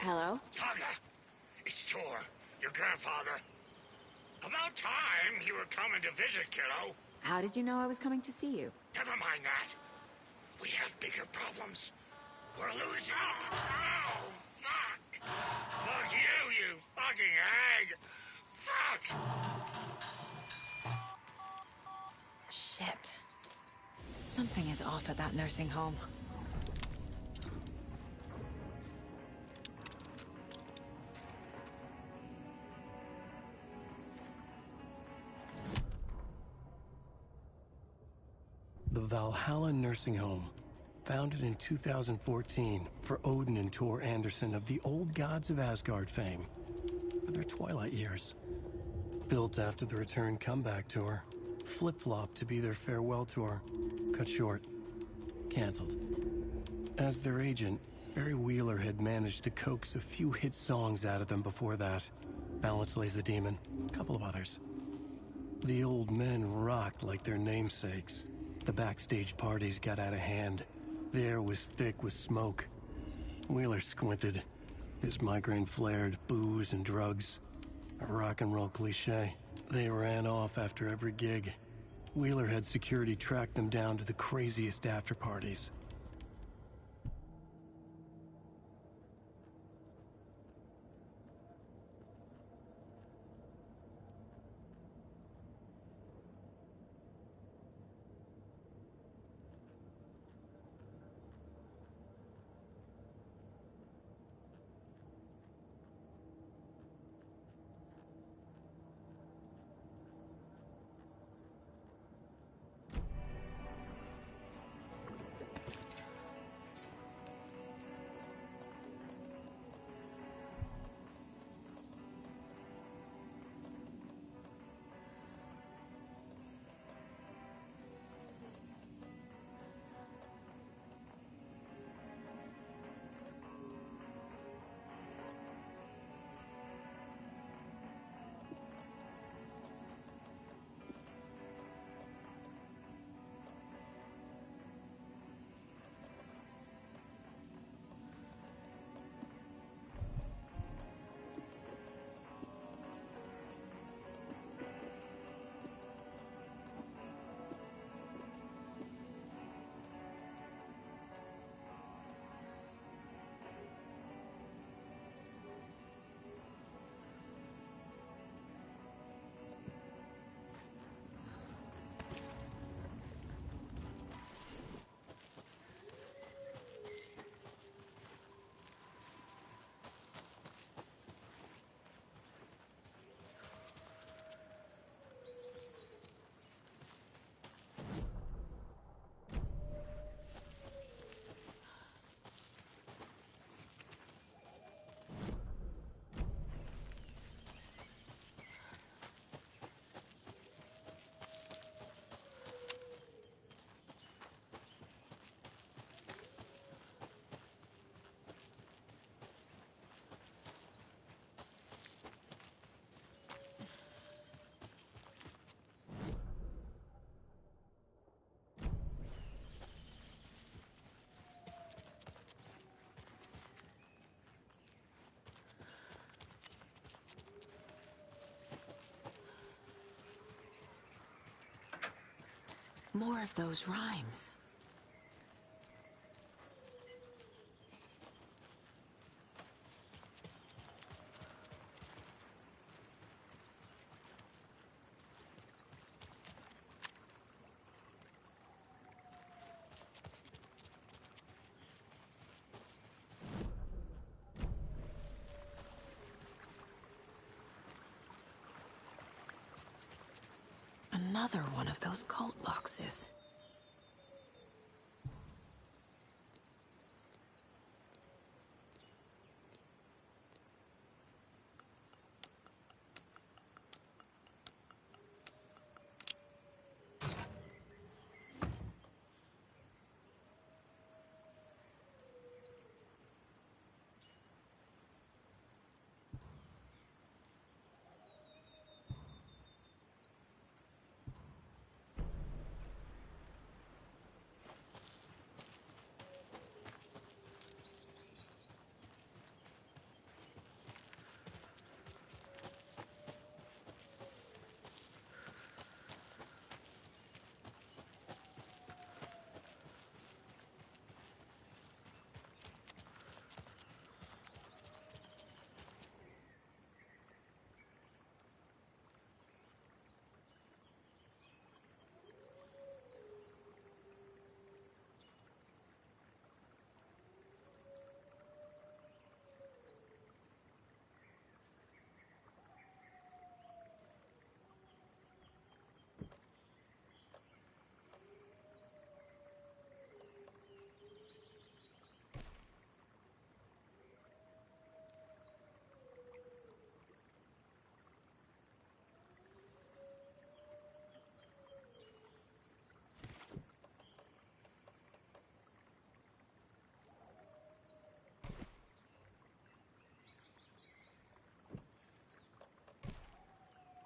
Hello? Saga, it's Tor, your grandfather. About time you were coming to visit, kiddo. How did you know I was coming to see you? Never mind that. We have bigger problems. We're losing. Oh, fuck! Fuck you fucking hag! Fuck! Shit. Something is off at that nursing home. The Valhalla Nursing Home, founded in 2014 for Odin and Tor Anderson of the Old Gods of Asgard fame for their twilight years. Built after the return comeback tour, flip-flopped to be their farewell tour, cut short, canceled. As their agent, Barry Wheeler had managed to coax a few hit songs out of them before that. Balance Lays the Demon, a couple of others. The old men rocked like their namesakes. The backstage parties got out of hand. The air was thick with smoke. Wheeler squinted. His migraine flared, booze and drugs. A rock and roll cliche. They ran off after every gig. Wheeler had security track them down to the craziest after parties. More of those rhymes. Another one of those cult boxes.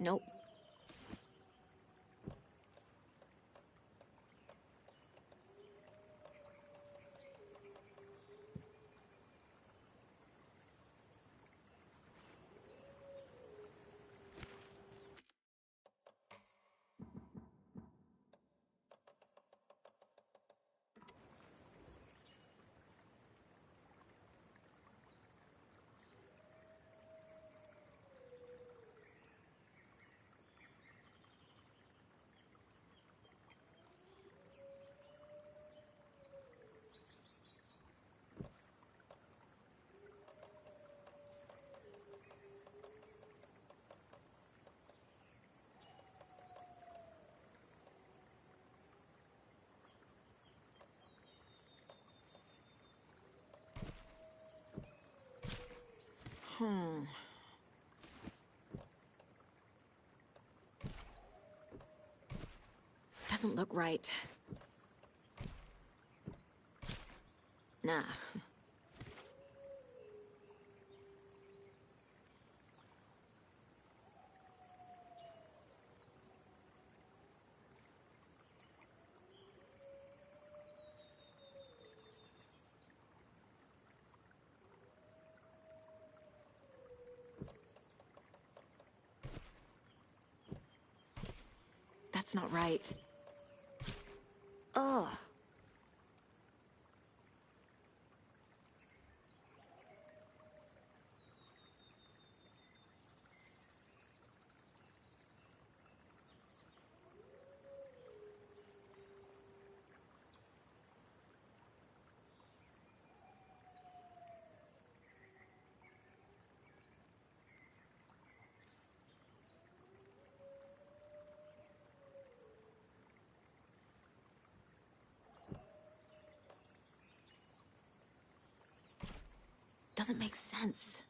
Nope. Doesn't look right. Nah. That's not right. Ugh. Doesn't make sense.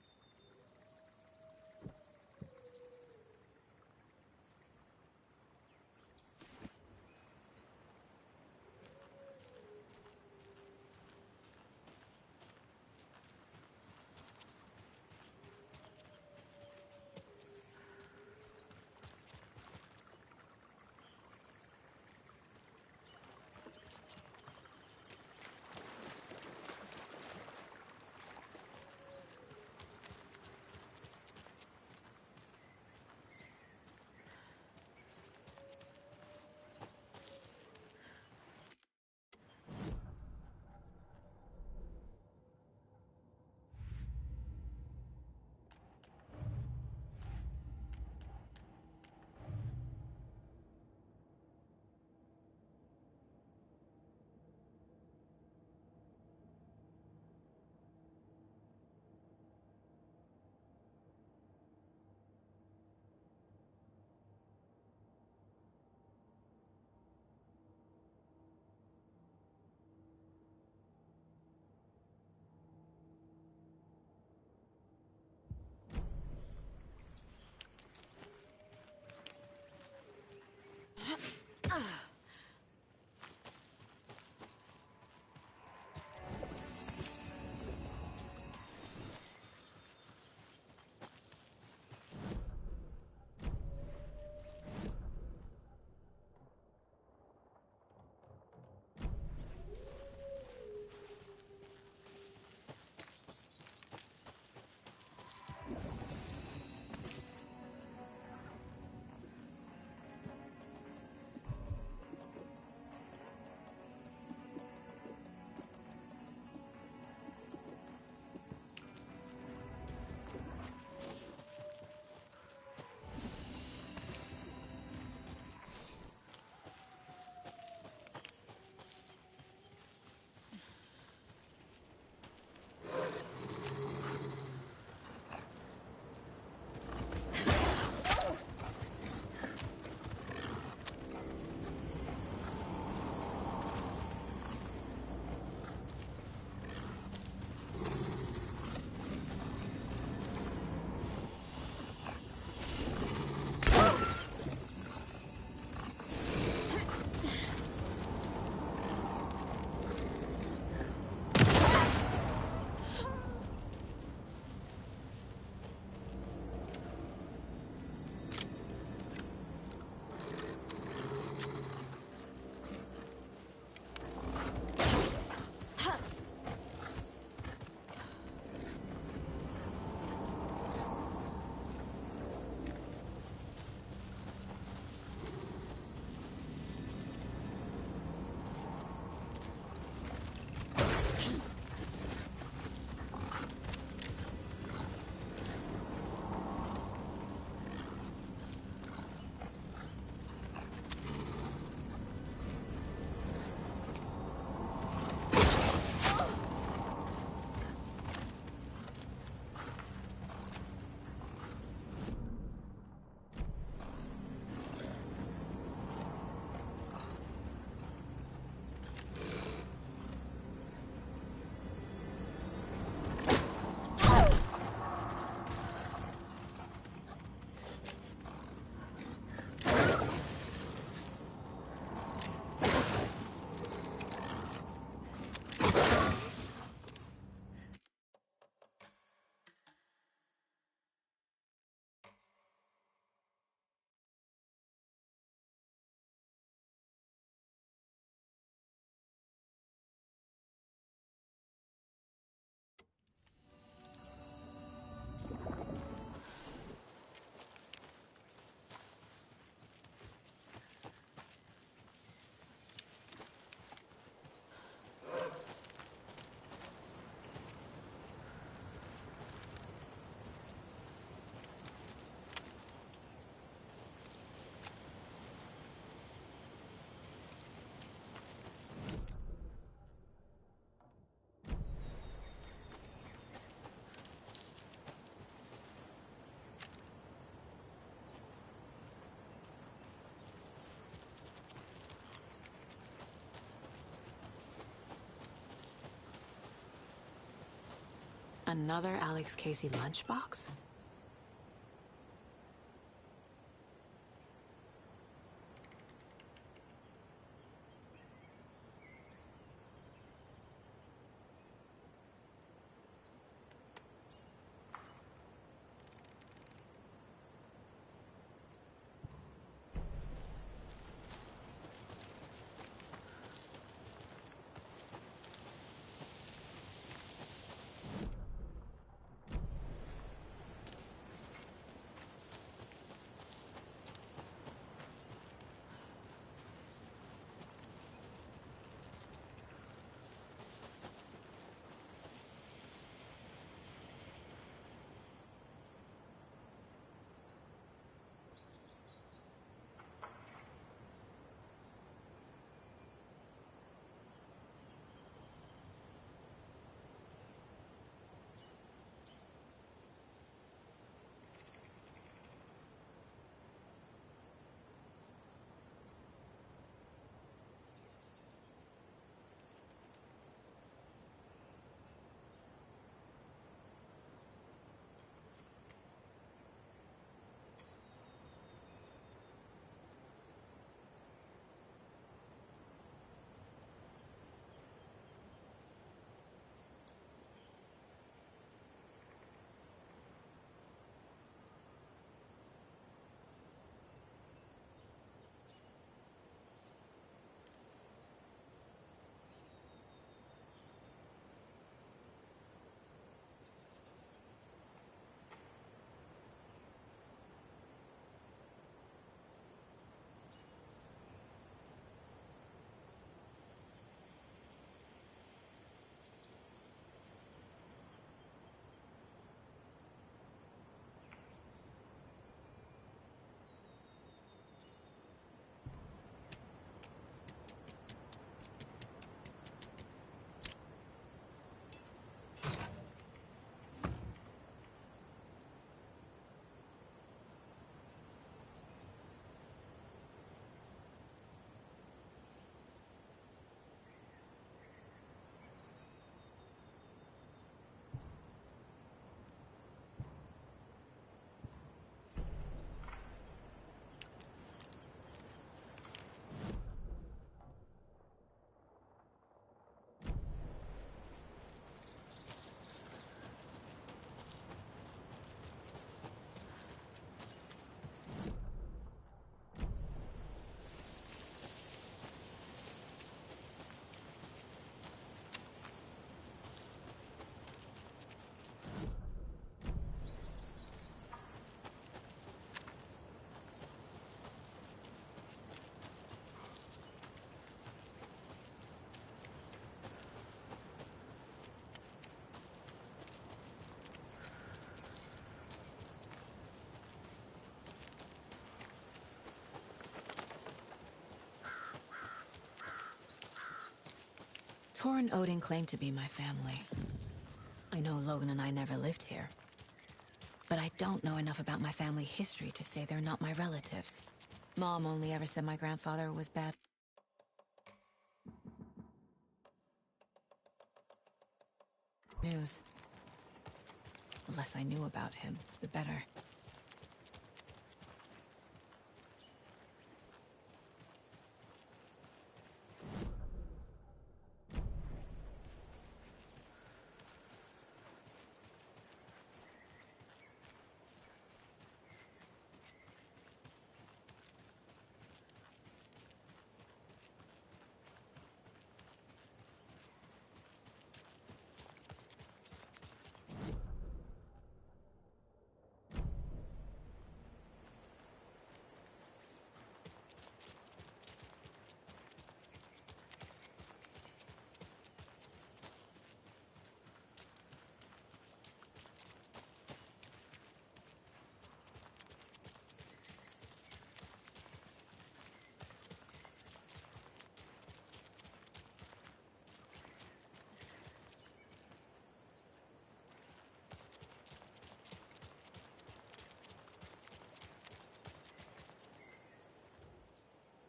Another Alex Casey lunchbox? Tor and Odin claim to be my family. I know Logan and I never lived here. But I don't know enough about my family history to say they're not my relatives. Mom only ever said my grandfather was bad news. The less I knew about him, the better.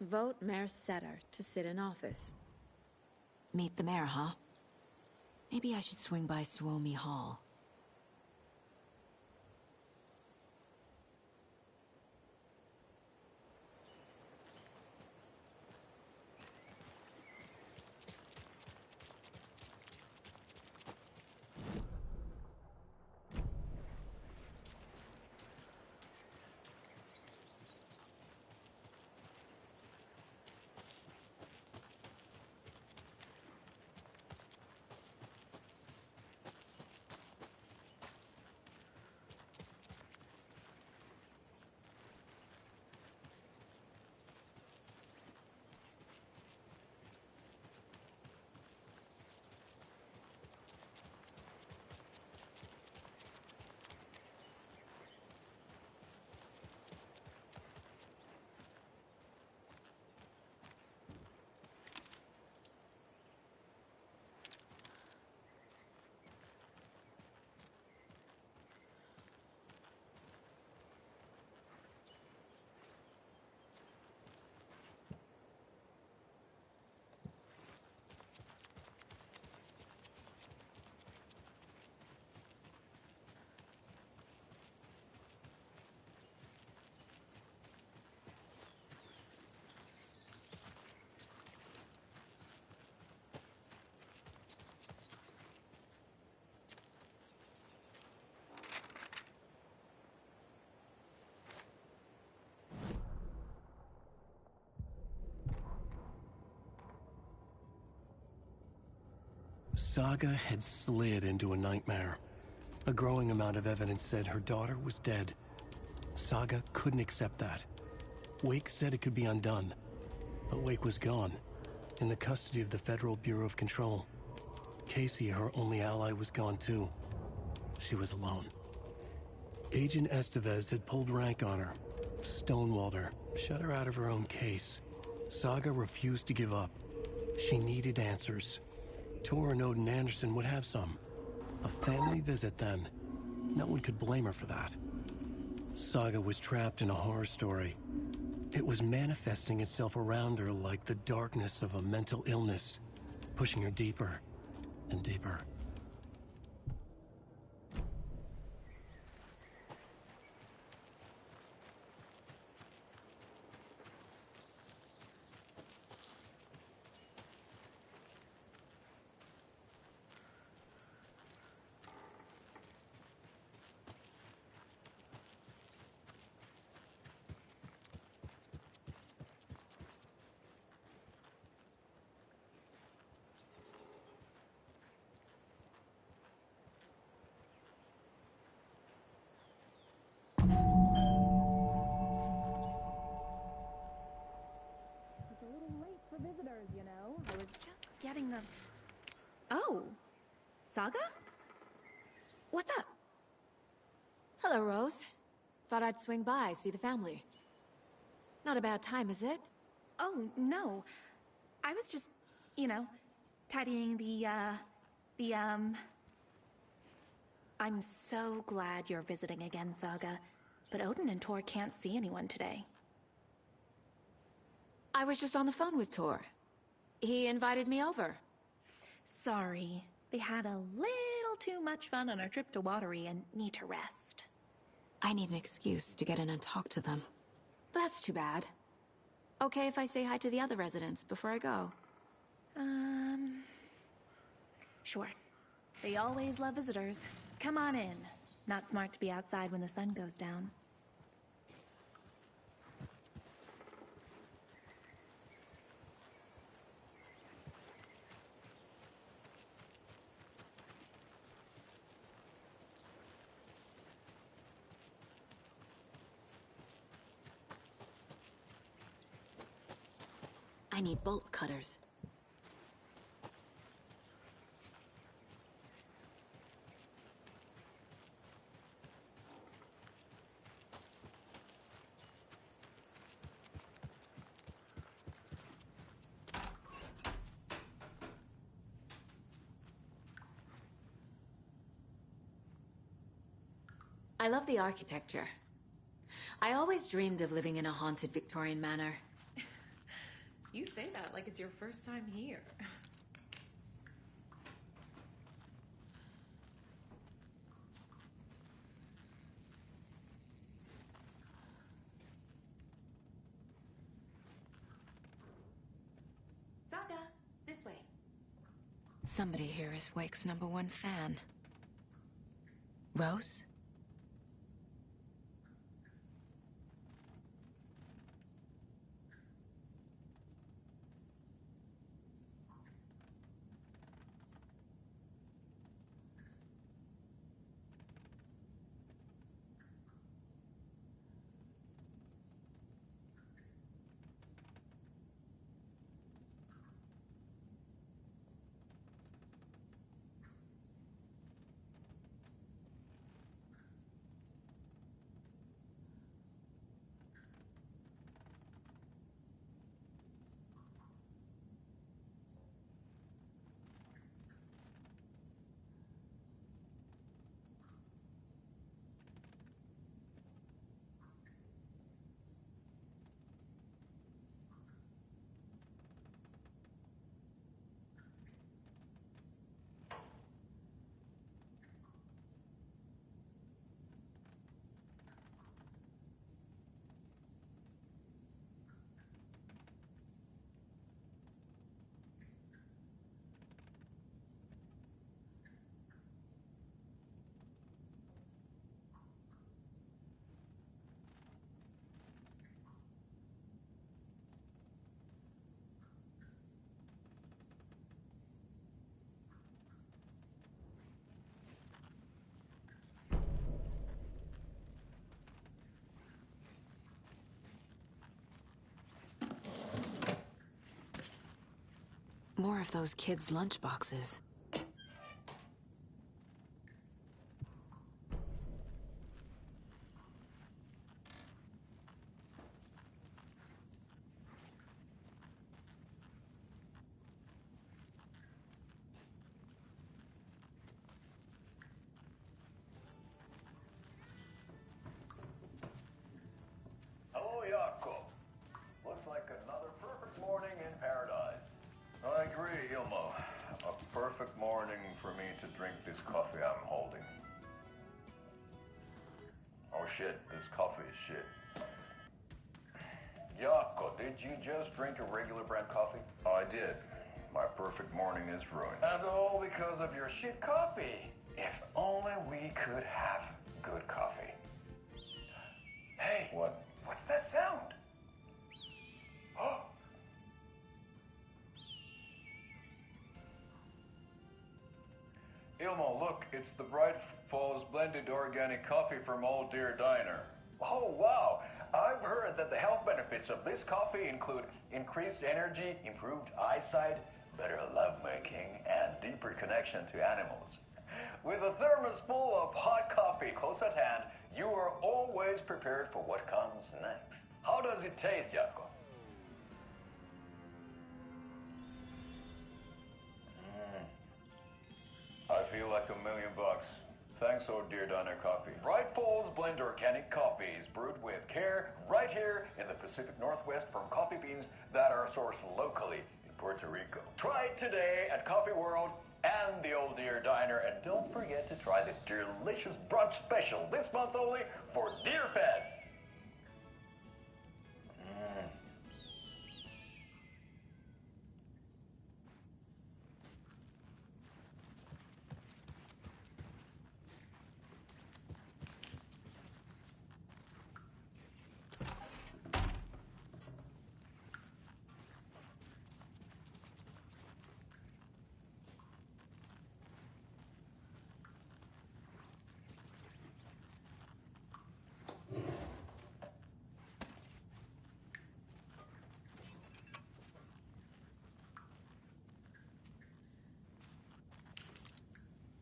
Vote Mayor Setter to sit in office. Meet the mayor, huh? Maybe I should swing by Suomi Hall. Saga had slid into a nightmare. A growing amount of evidence said her daughter was dead. Saga couldn't accept that. Wake said it could be undone, but Wake was gone, in the custody of the Federal Bureau of Control. Casey, her only ally, was gone too. She was alone. Agent Estevez had pulled rank on her, stonewalled her, shut her out of her own case. Saga refused to give up. She needed answers. Tor and Odin Anderson would have some. A family visit then. No one could blame her for that. Saga was trapped in a horror story. It was manifesting itself around her like the darkness of a mental illness, pushing her deeper and deeper. Visitors, you know. I was just getting the... Oh, Saga? What's up? Hello, Rose. Thought I'd swing by, see the family. Not a bad time, is it? Oh, no. I was just, you know, tidying I'm so glad you're visiting again, Saga. But Odin and Tor can't see anyone today. I was just on the phone with Tor. He invited me over. Sorry. They had a little too much fun on our trip to Watery and need to rest. I need an excuse to get in and talk to them. That's too bad. Okay if I say hi to the other residents before I go? Sure. They always love visitors. Come on in. Not smart to be outside when the sun goes down. I need bolt cutters. I love the architecture. I always dreamed of living in a haunted Victorian manor. You say that like it's your first time here. Saga, this way. Somebody here is Wake's #1 fan. Rose? More of those kids' lunchboxes. Hello, Jakob. Looks like another perfect morning in paradise. I agree, Ilmo. A perfect morning for me to drink this coffee I'm holding. Oh shit, this coffee is shit. Jakob, did you just drink a regular brand coffee? I did. My perfect morning is ruined. And all because of your shit coffee. If only we could have good coffee. Hey, what? What's that sound? Oh. Ilmo, look, it's the Bright Falls blended organic coffee from Old Deer Diner. Oh, wow. I've heard that the health benefits of this coffee include increased energy, improved eyesight, better lovemaking, and deeper connection to animals. With a thermos full of hot coffee close at hand, you are always prepared for what comes next. How does it taste, Jakob? I feel like $1 million. Thanks, Old Deer Diner Coffee. Bright Falls Blend Organic Coffee is brewed with care right here in the Pacific Northwest from coffee beans that are sourced locally in Puerto Rico. Try it today at Coffee World and the Old Deer Diner, and don't forget to try the delicious brunch special this month only for Deer Fest.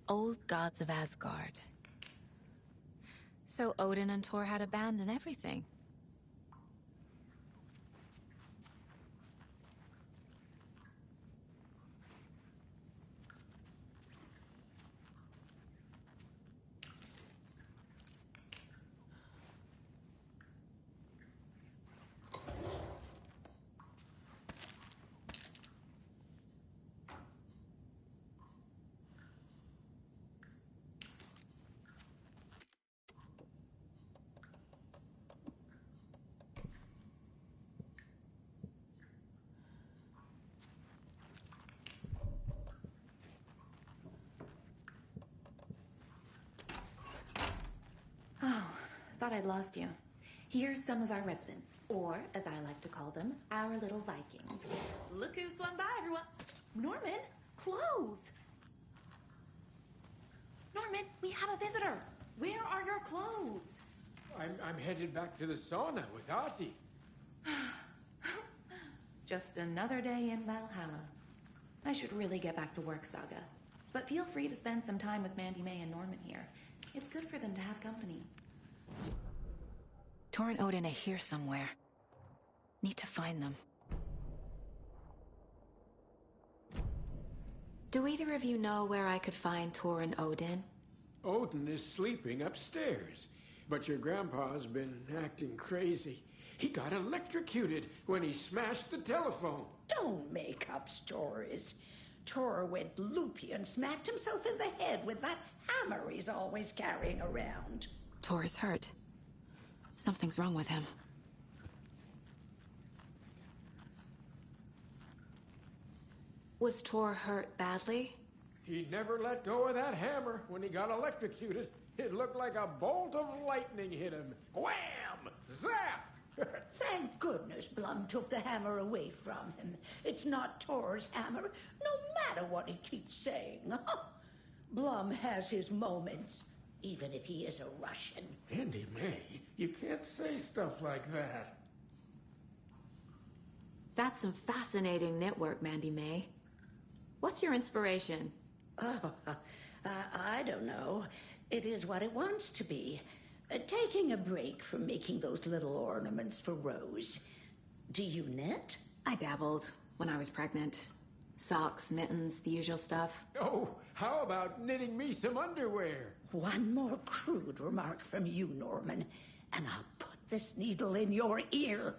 Old Gods of Asgard. So Odin and Thor had a band and everything. Thought I'd lost you. Here's some of our residents, or as I like to call them, our little Vikings. Look who swung by, everyone. Norman, clothes. Norman, we have a visitor. Where are your clothes? I'm headed back to the sauna with Artie. Just another day in Valhalla. I should really get back to work, Saga. But feel free to spend some time with Mandy May and Norman here. It's good for them to have company. Thor and Odin are here somewhere. Need to find them. Do either of you know where I could find Thor and Odin? Odin is sleeping upstairs, but your grandpa's been acting crazy. He got electrocuted when he smashed the telephone. Don't make up stories. Thor went loopy and smacked himself in the head with that hammer he's always carrying around. Thor is hurt. Something's wrong with him. Was Thor hurt badly? He never let go of that hammer when he got electrocuted. It looked like a bolt of lightning hit him. Wham! Zap! Thank goodness Blum took the hammer away from him. It's not Thor's hammer, no matter what he keeps saying. Blum has his moments, even if he is a Russian. Mandy May, you can't say stuff like that. That's some fascinating network, Mandy May. What's your inspiration? Oh, I don't know. It is what it wants to be. Taking a break from making those little ornaments for Rose. Do you knit? I dabbled when I was pregnant. Socks, mittens, the usual stuff. Oh, how about knitting me some underwear? One more crude remark from you, Norman, and I'll put this needle in your ear.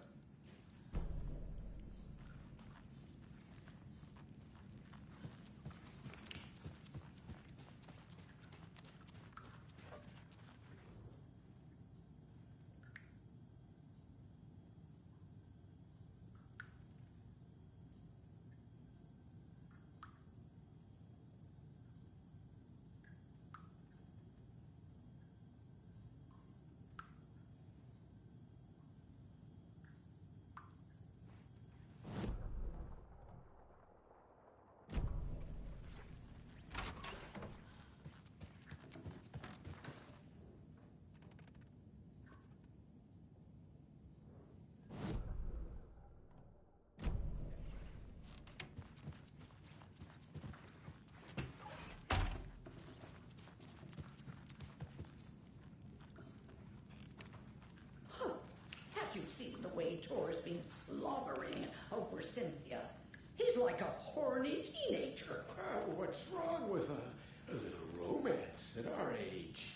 Have you seen the way Tor's been slobbering over Cynthia? He's like a horny teenager. What's wrong with a little romance at our age?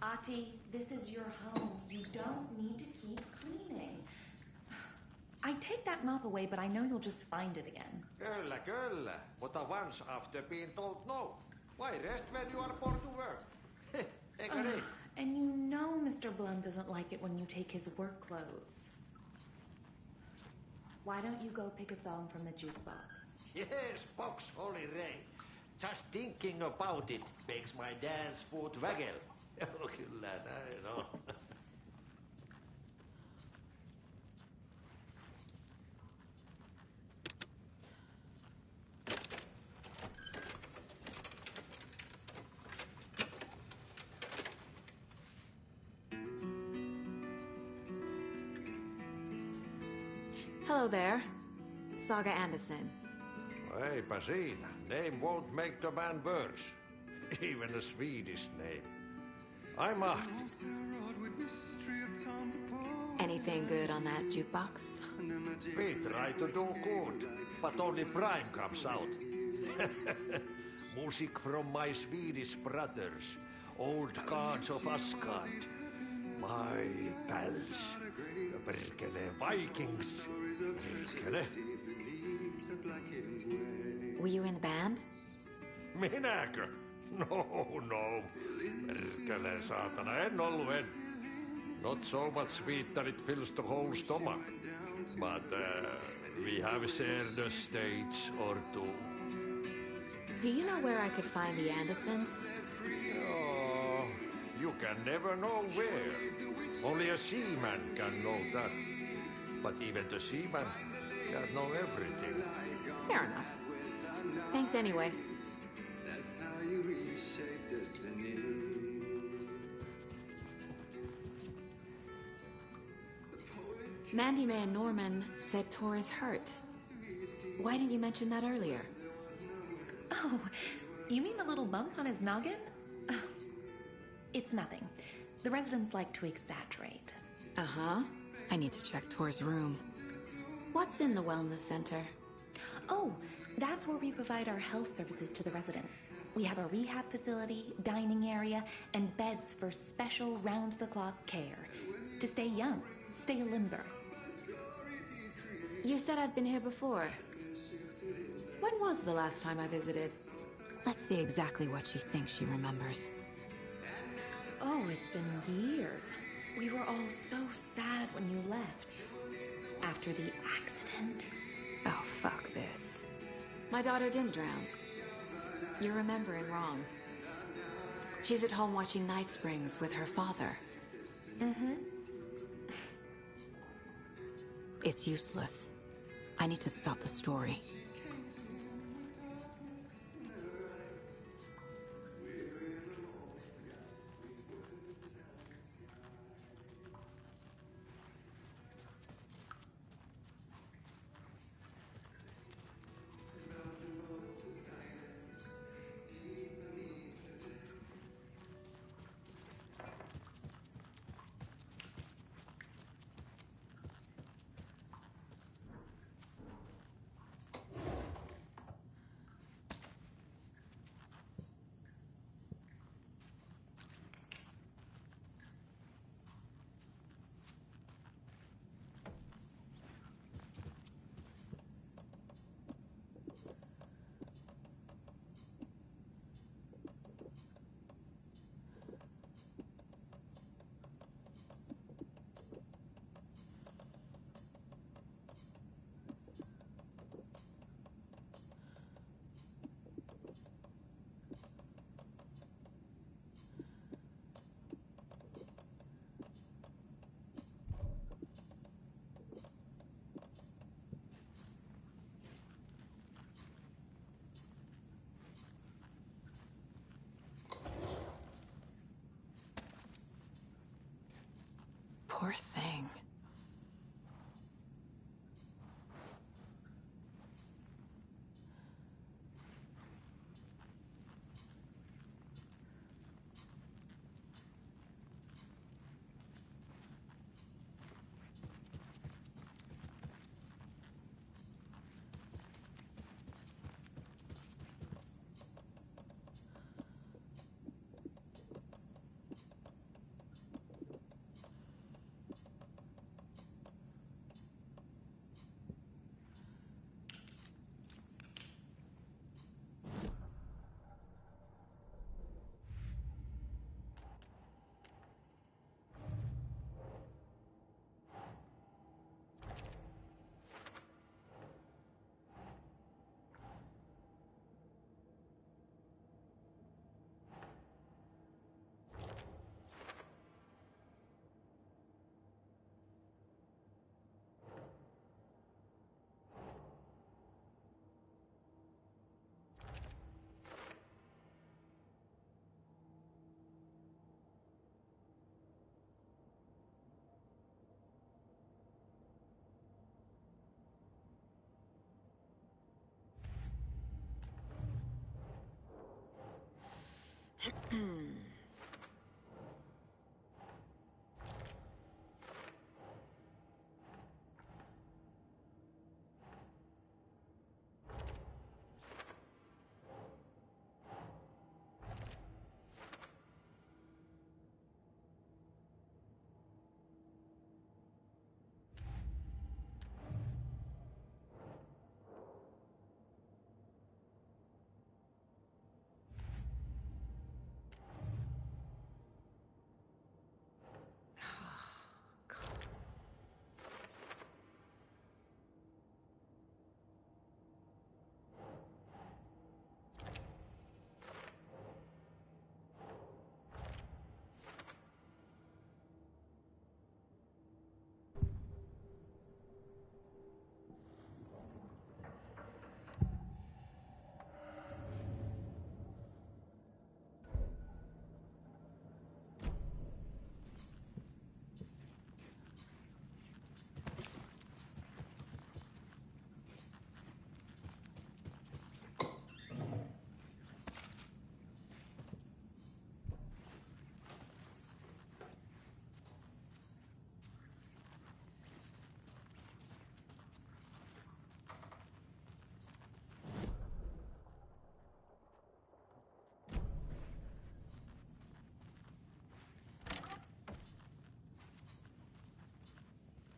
Ati, this is your home. You don't need to keep cleaning. I take that mop away, but I know you'll just find it again. Kyllä, kyllä. Mutta once after being told no. Why rest when you are born to work? Eikö niin? And you know Mr. Blum doesn't like it when you take his work clothes. Why don't you go pick a song from the jukebox? Yes, box Holy Ray. Just thinking about it makes my dance foot waggle. Kyllä näin on. Hello there. Saga Anderson. Eipä siinä. Name won't make the man worse. Even a Swedish name. I'm Ahti. Anything good on that jukebox? We try to do good, but only Prime comes out. Music from my Swedish brothers, old gods of Asgard. My pals, the Perkele Vikings. Perkele. Were you in the band? Minäkö? No. Perkele saatana, en ollut en. Not so much sweet that it fills the whole stomach. But we have shared a stage or two. Do you know where I could find the Andersons? Oh, you can never know where. Only a seaman can know that. But even the seaman can't know everything. Fair enough. Thanks anyway. Mandy May and Norman said Tor is hurt. Why didn't you mention that earlier? Oh, you mean the little bump on his noggin? It's nothing. The residents like to exaggerate. Uh-huh. I need to check Tor's room. What's in the wellness center? Oh, that's where we provide our health services to the residents. We have a rehab facility, dining area, and beds for special round-the-clock care. To stay young, stay limber. You said I'd been here before. When was the last time I visited? Let's see exactly what she thinks she remembers. Oh, it's been years. We were all so sad when you left. After the accident. Oh, fuck this. My daughter didn't drown. You're remembering wrong. She's at home watching Night Springs with her father. Mm-hmm. It's useless. I need to stop the story. Poor thing.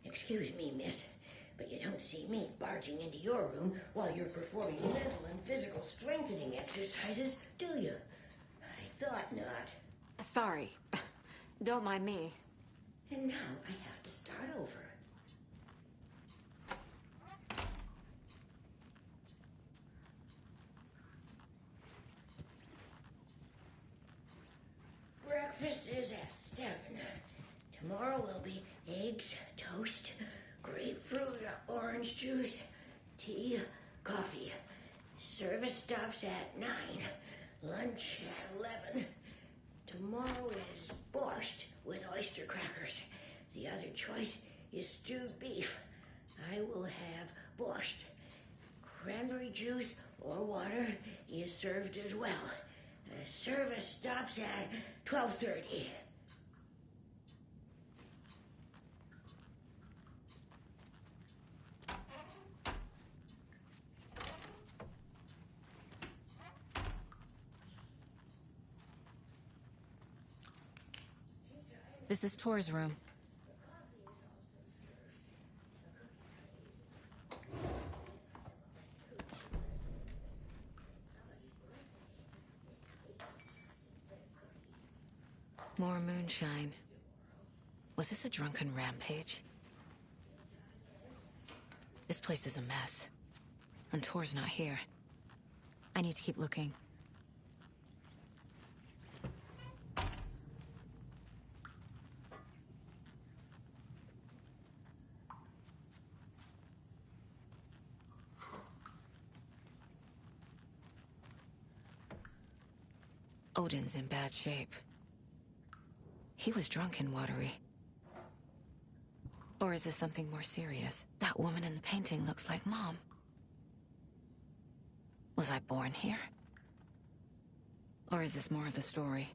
Excuse me, miss, but you don't see me barging into your room while you're performing mental and physical strengthening exercises, do you? I thought not. Sorry. Don't mind me. And now I have to start over. Breakfast is at 7. Tomorrow will be eggs, toast, grapefruit, orange juice, tea, coffee. Service stops at 9. Lunch at 11. Tomorrow is borscht with oyster crackers. The other choice is stewed beef. I will have borscht. Cranberry juice or water is served as well. Service stops at 12:30. This is Tor's room. More moonshine. Was this a drunken rampage? This place is a mess. And Tor's not here. I need to keep looking. Odin's in bad shape. He was drunk and watery. Or is this something more serious? That woman in the painting looks like Mom. Was I born here? Or is this more of the story?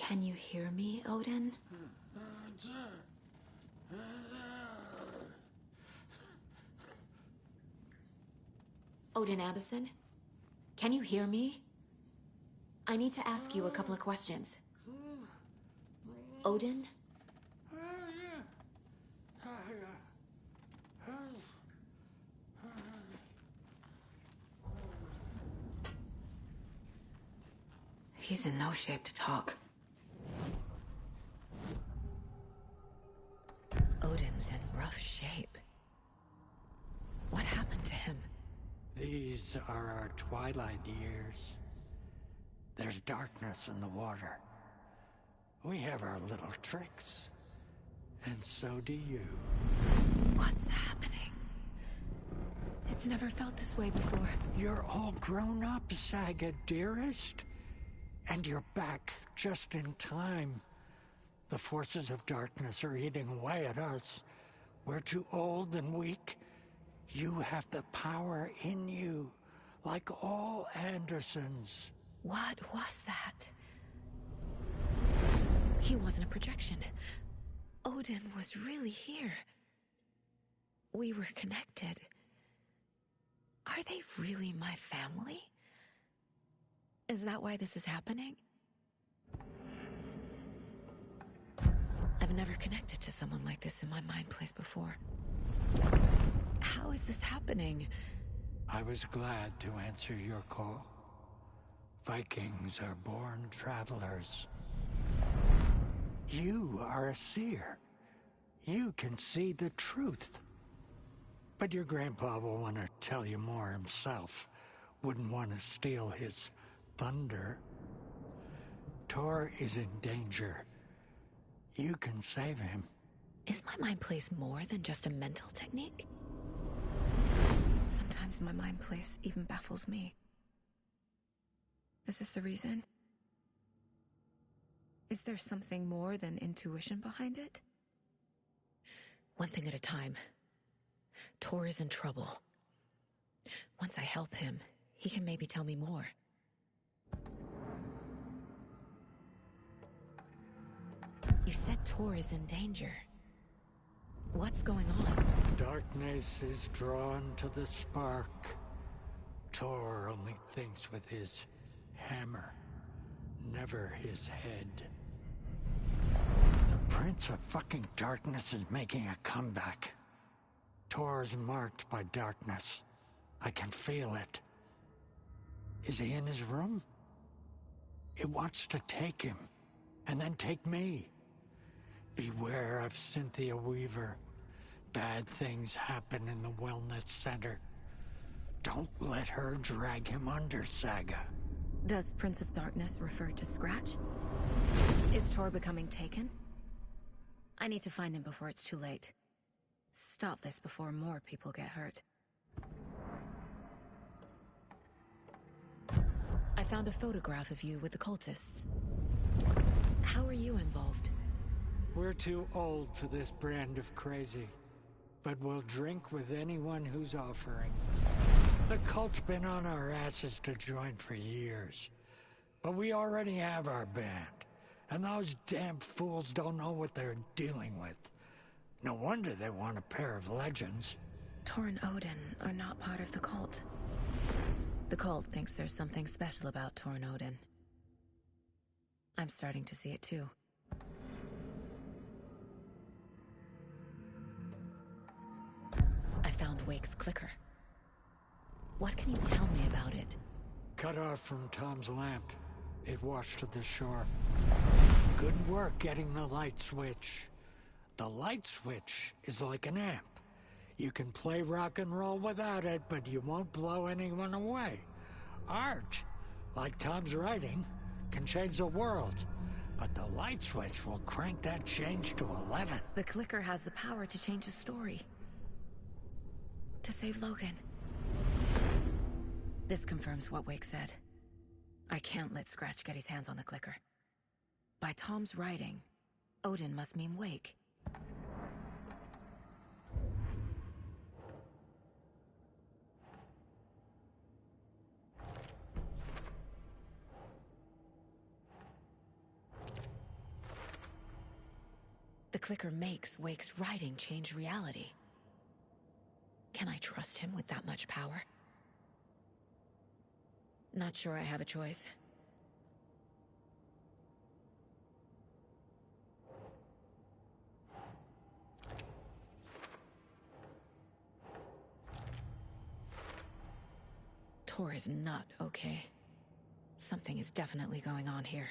Can you hear me, Odin? Odin Anderson? Can you hear me? I need to ask you a couple of questions. Odin? He's in no shape to talk. Odin's in rough shape. What happened to him? These are our twilight years. There's darkness in the water. We have our little tricks. And so do you. What's happening? It's never felt this way before. You're all grown up, Saga, dearest. And you're back just in time. The forces of darkness are eating away at us. We're too old and weak. You have the power in you, like all Andersons. What was that? He wasn't a projection. Odin was really here. We were connected. Are they really my family? Is that why this is happening? I've never connected to someone like this in my mind place before. How is this happening? I was glad to answer your call. Vikings are born travelers. You are a seer. You can see the truth. But your grandpa will want to tell you more himself. Wouldn't want to steal his thunder. Tor is in danger. You can save him. Is my mind place more than just a mental technique? Sometimes my mind place even baffles me. Is this the reason? Is there something more than intuition behind it? One thing at a time. Tor is in trouble. Once I help him, he can maybe tell me more. You said Tor is in danger. What's going on? Darkness is drawn to the spark. Tor only thinks with his hammer, never his head. The Prince of fucking Darkness is making a comeback. Tor's marked by darkness. I can feel it. Is he in his room? It wants to take him, and then take me. Beware of Cynthia Weaver. Bad things happen in the wellness center. Don't let her drag him under, Saga. Does Prince of Darkness refer to Scratch? Is Tor becoming taken? I need to find him before it's too late. Stop this before more people get hurt. I found a photograph of you with the cultists. How are you involved? We're too old for this brand of crazy, but we'll drink with anyone who's offering. The cult's been on our asses to join for years, But we already have our band. And those damn fools don't know what they're dealing with. No wonder they want a pair of legends. Tor and Odin are not part of the cult. The cult thinks there's something special about Tor and Odin. I'm starting to see it too. I found Wake's clicker. What can you tell me about it? Cut off from Tom's lamp. It washed to the shore. Good work getting the light switch. The light switch is like an amp. You can play rock and roll without it, but you won't blow anyone away. Art, like Tom's writing, can change the world. But the light switch will crank that change to 11. The clicker has the power to change the story. To save Logan. This confirms what Wake said. I can't let Scratch get his hands on the clicker. By Tom's writing, Odin must mean Wake. The clicker makes Wake's writing change reality. Can I trust him with that much power? Not sure I have a choice. Tor is not okay. Something is definitely going on here.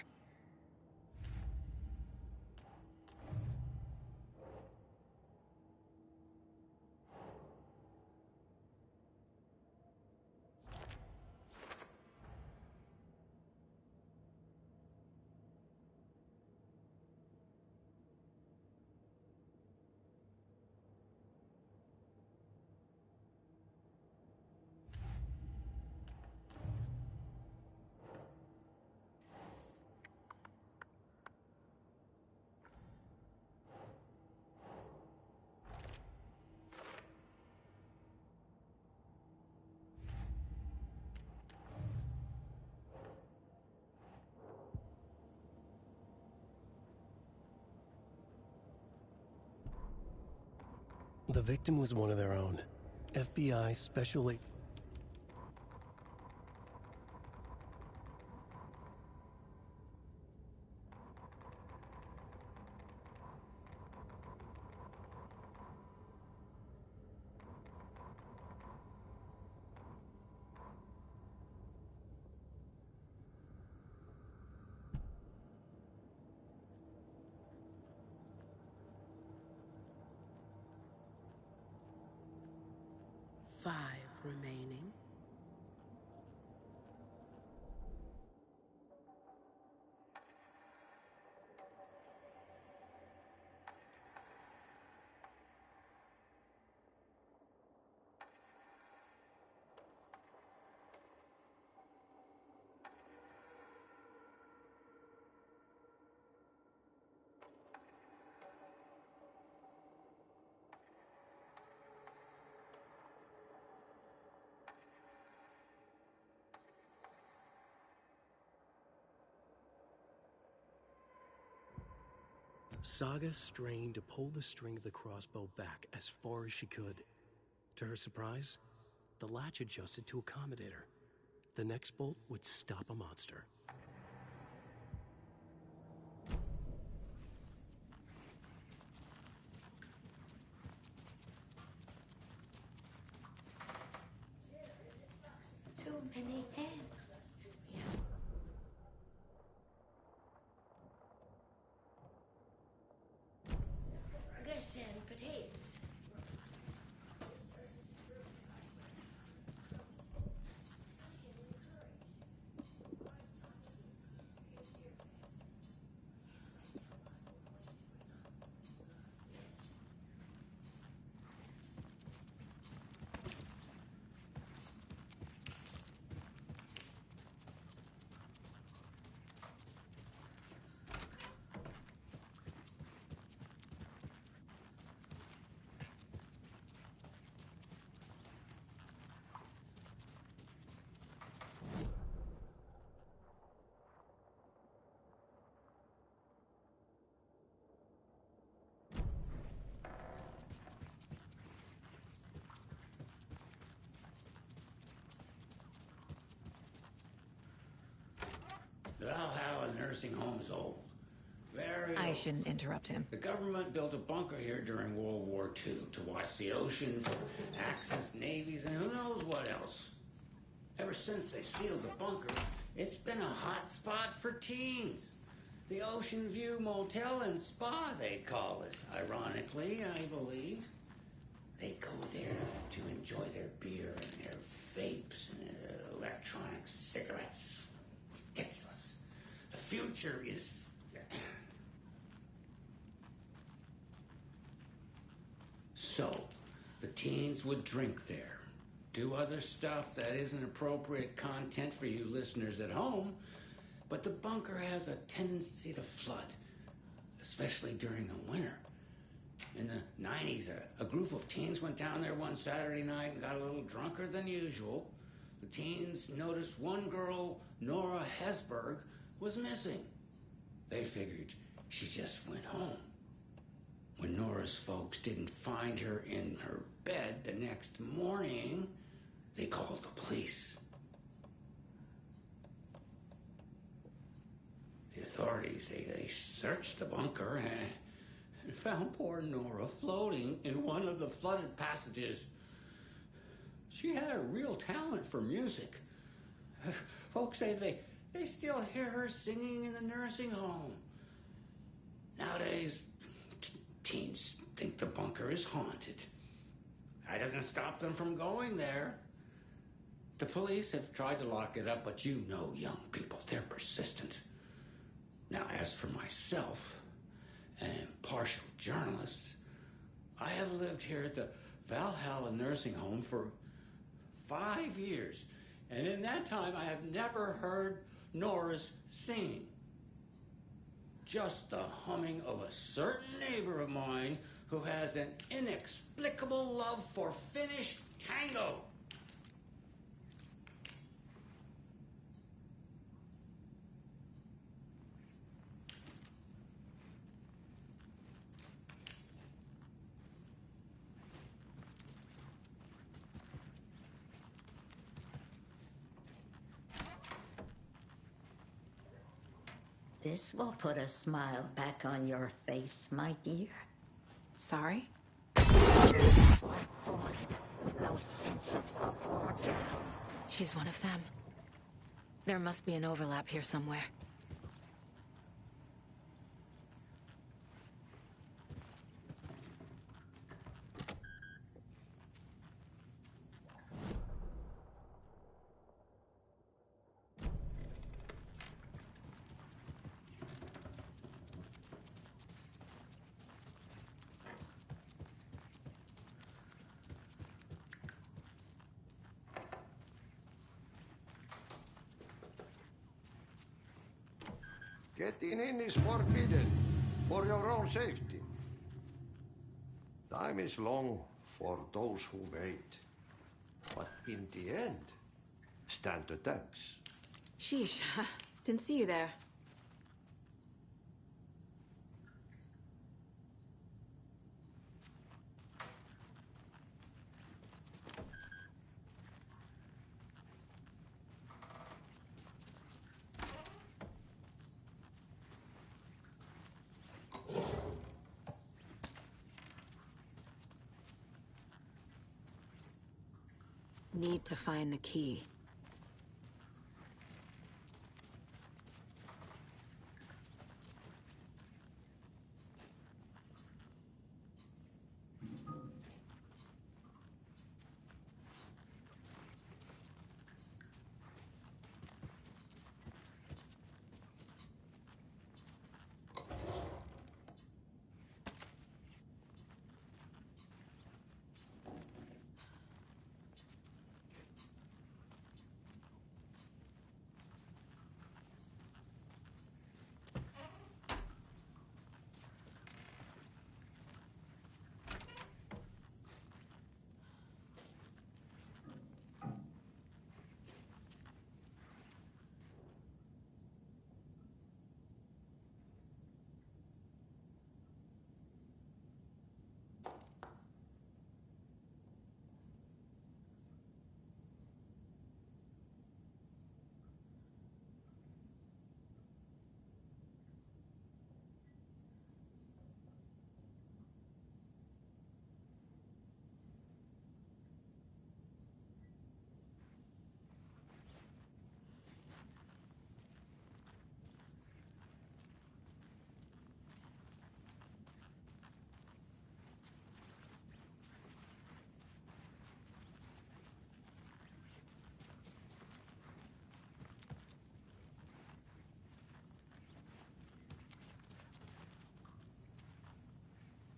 The victim was one of their own. FBI Special Agent. Five remaining. Saga strained to pull the string of the crossbow back as far as she could. To her surprise, the latch adjusted to accommodate her. The next bolt would stop a monster. Too many eggs. Guess and potatoes. nursing home is old. Very I old. shouldn't interrupt him. The government built a bunker here during World War II to watch the ocean for Axis navies and who knows what else. Ever since they sealed the bunker, it's been a hot spot for teens. The Ocean View Motel and Spa, they call it. Ironically, I believe. They go there to enjoy their beer and their vapes and their electronic cigarettes. Ridiculous. The future is... So, the teens would drink there, do other stuff that isn't appropriate content for you listeners at home, but the bunker has a tendency to flood, especially during the winter. In the 90s, a group of teens went down there one Saturday night and got a little drunker than usual. The teens noticed one girl, Nora Hesberg, was missing. They figured she just went home. When Nora's folks didn't find her in her bed the next morning, they called the police. The authorities, they searched the bunker and found poor Nora floating in one of the flooded passages. She had a real talent for music. Folks say they still hear her singing in the nursing home. Nowadays, teens think the bunker is haunted. That doesn't stop them from going there. The police have tried to lock it up, but you know young people, they're persistent. Now, as for myself, an impartial journalist, I have lived here at the Valhalla Nursing Home for 5 years, and in that time I have never heard Nora's singing. Just the humming of a certain neighbor of mine who has an inexplicable love for Finnish tango. This will put a smile back on your face, my dear. Sorry? No sense of order. She's one of them. There must be an overlap here somewhere. Getting in is forbidden, for your own safety. Time is long for those who wait. But in the end, stand the thanks. Sheesh, didn't see you there. Need to find the key.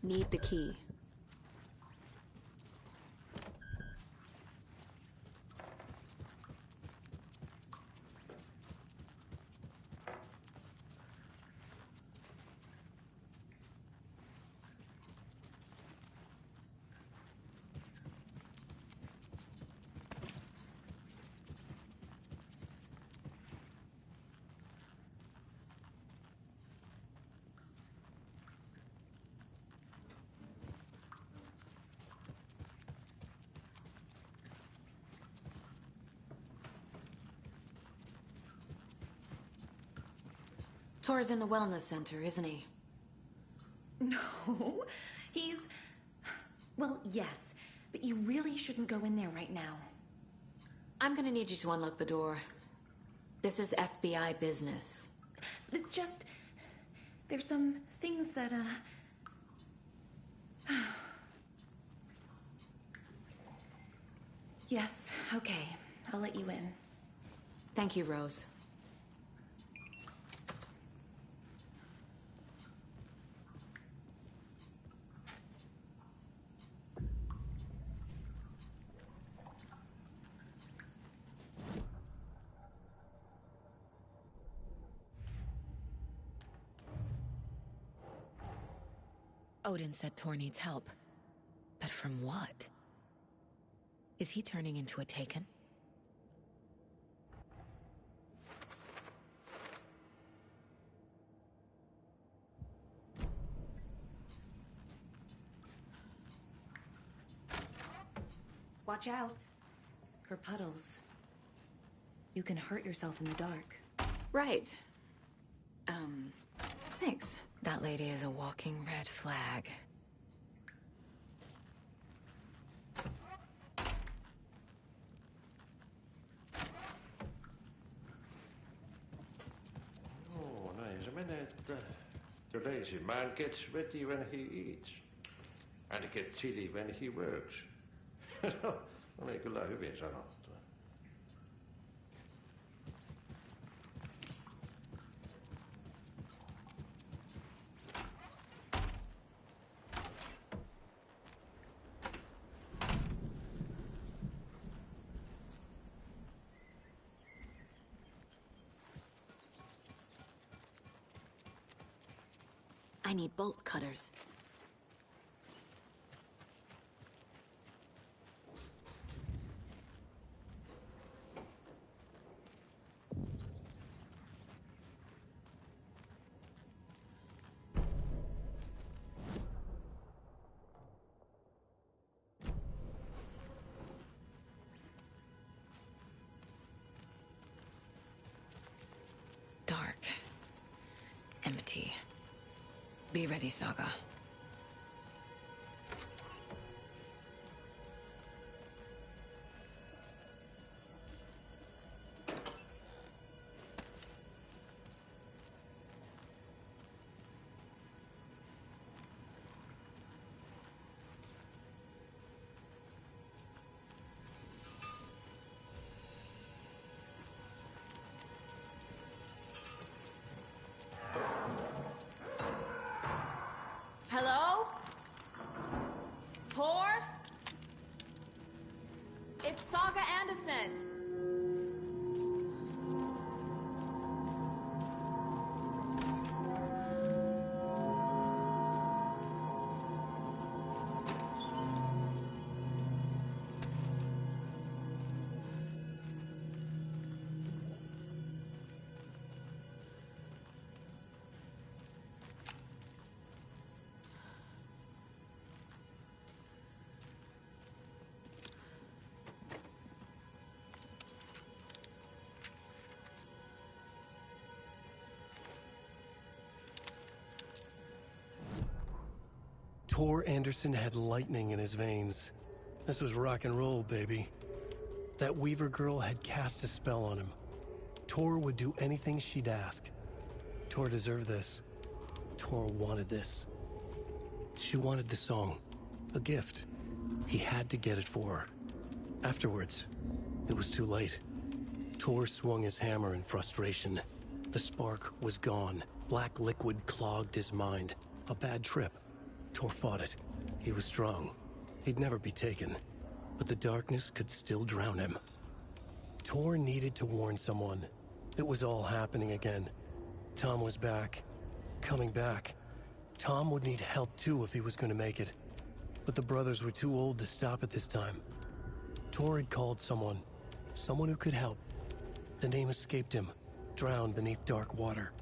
Need the key. Tor's in the wellness center, isn't he? No, he's... Well, yes, but you really shouldn't go in there right now. I'm gonna need you to unlock the door. This is FBI business. It's just... There's some things that, Yes, okay. I'll let you in. Thank you, Rose. Odin said Tor needs help. But from what? Is he turning into a Taken? Watch out. Her puddles. You can hurt yourself in the dark. Right. Thanks. That lady is a walking red flag. No, näin se menee, että the lazy man gets ready when he eats. And gets silly when he works. Oli kyllä hyvin sanottu. I need bolt cutters. Dark. Empty. Be ready, Saga. Hello? Tor? It's Saga Anderson. Tor Anderson had lightning in his veins. This was rock and roll, baby. That Weaver girl had cast a spell on him. Tor would do anything she'd ask. Tor deserved this. Tor wanted this. She wanted the song. A gift. He had to get it for her. Afterwards, it was too late. Tor swung his hammer in frustration. The spark was gone. Black liquid clogged his mind. A bad trip. Tor fought it. He was strong. He'd never be taken. But the darkness could still drown him. Tor needed to warn someone. It was all happening again. Tom was back. Coming back. Tom would need help too if he was going to make it. But the brothers were too old to stop at this time. Tor had called someone. Someone who could help. The name escaped him, drowned beneath dark water.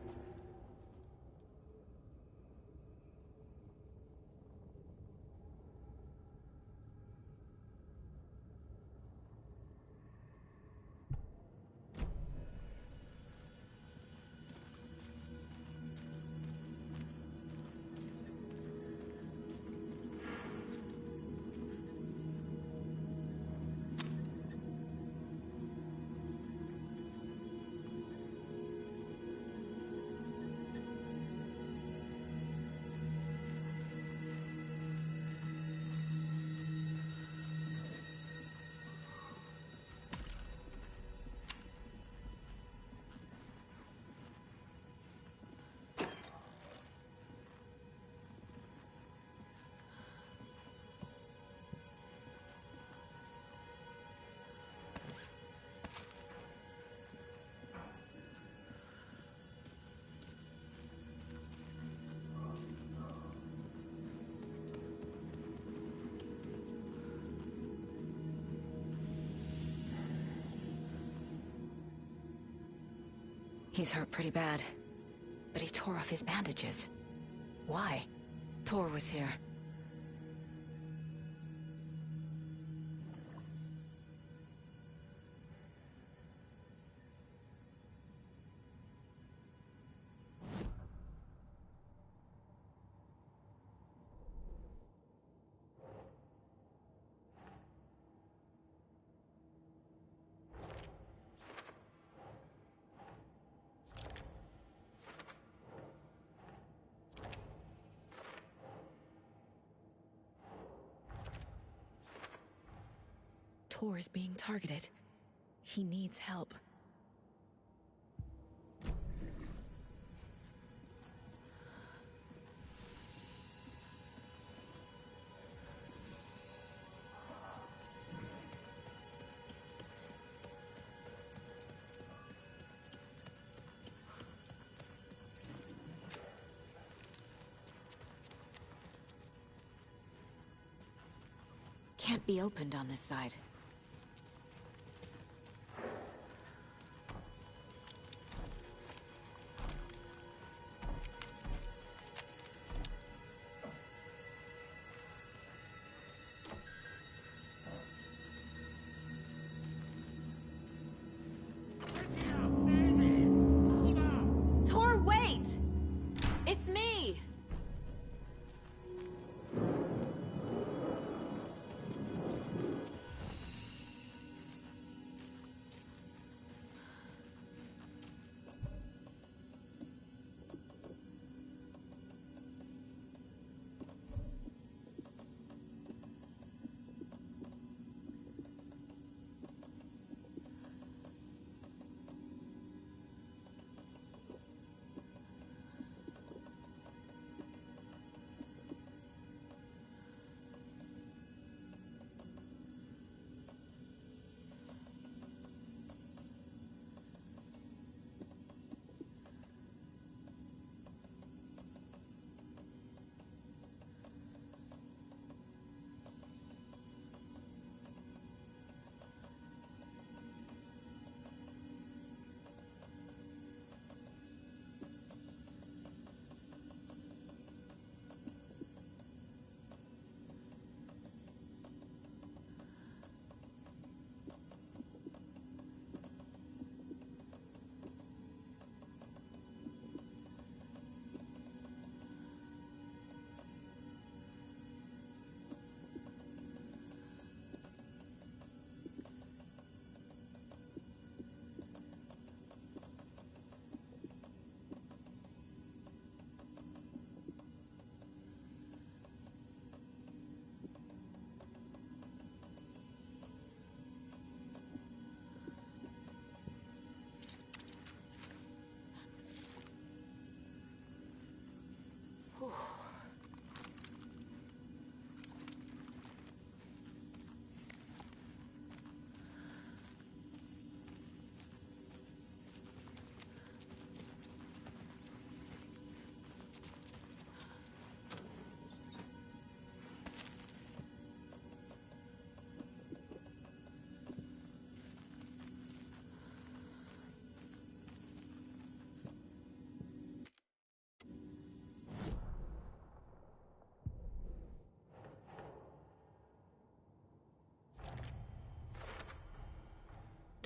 He's hurt pretty bad, but he tore off his bandages. Why? Tor was here. Tor is being targeted. He needs help. Can't be opened on this side. Tor, wait! It's me!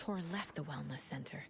Tor left the wellness center.